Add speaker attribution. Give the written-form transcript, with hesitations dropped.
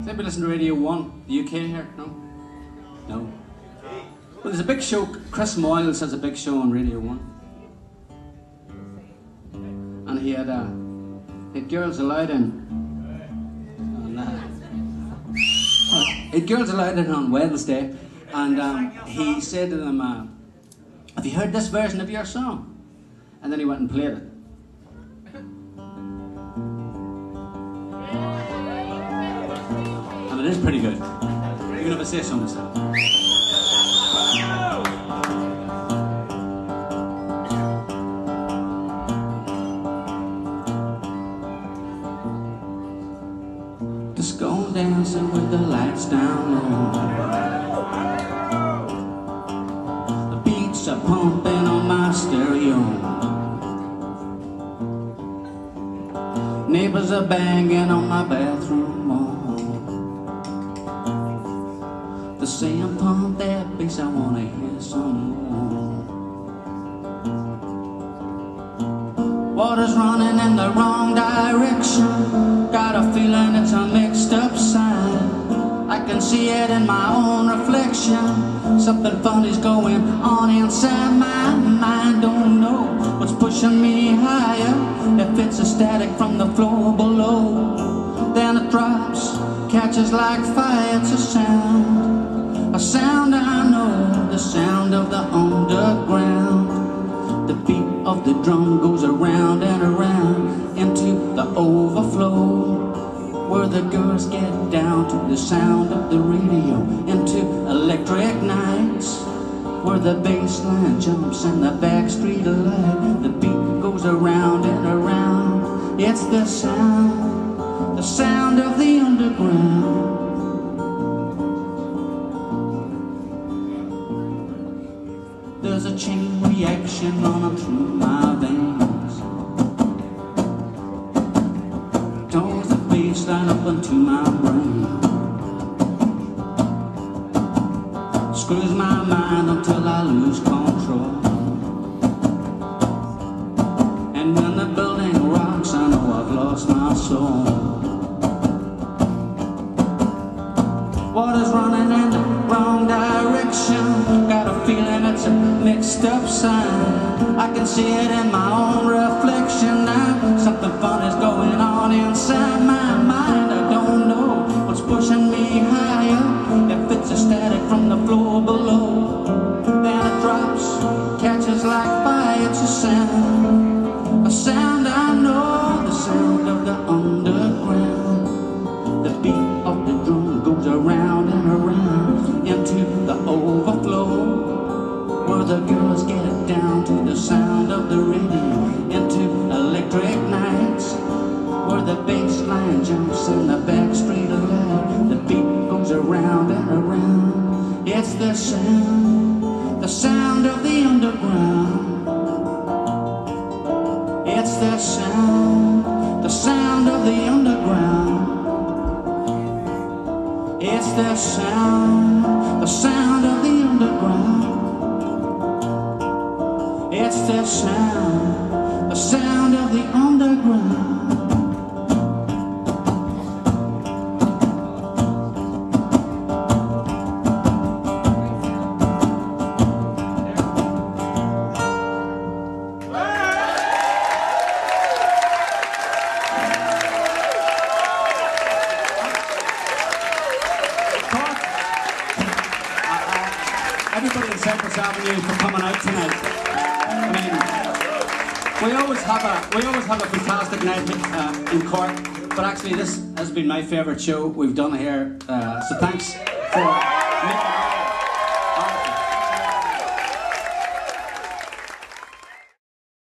Speaker 1: Does anybody listen to Radio 1, the UK here? No? No. Well, there's a big show, Chris Moyles has a big show on Radio 1. And he had Girls Allowed in. He had Girls Allowed in on Wednesday. And he said to them, have you heard this version of your song? And then he went and played it. And it is pretty good. Even if I say so myself. Just go dancing with the lights down low. The beats are pumping on my stereo. Neighbors are banging on my bathroom wall. They're saying, pump that bass, I wanna hear some more. Water's running in the wrong direction. Got a feeling it's a mixed up sign. I can see it in my own reflection. Something funny's going on inside my mind. Don't know what's pushing me higher. If it's a static from the floor below, then it drops, catches like fire. It's a sound I know, the sound of the underground. The beat of the drum goes around and around into the overflow, where the girls get down to the sound of the radio. Into electric nights, where the bass line jumps and the backstreet alive. The beat goes around and around. It's the sound of the underground. There's a chain reaction running through my veins. Tones the bass line up into my brain. Screws my mind until I lose control. And when the building rocks, I know I've lost my soul. Water's running in the wrong direction. Got a feeling it's a mixed up sign. I can see it in my own reflection now. Something funny's going on inside my mind. I don't know what's pushing me higher. If it's a static from the floor below, then it drops, catches like fire. It's a sound I know, the sound of the underground. The beat of the drum goes around and around into the overflow, where the girls get it down to the sound of the radio. Into electric nights, where the bass line jumps and the backstreet alive. The beat goes around and around. It's the sound of the underground. It's the sound of the underground. It's the sound of the underground. It's the sound of the underground. Everybody in Cyprus Avenue for coming out tonight. I mean, we always have a fantastic night in Cork, but actually this has been my favourite show we've done here. So thanks for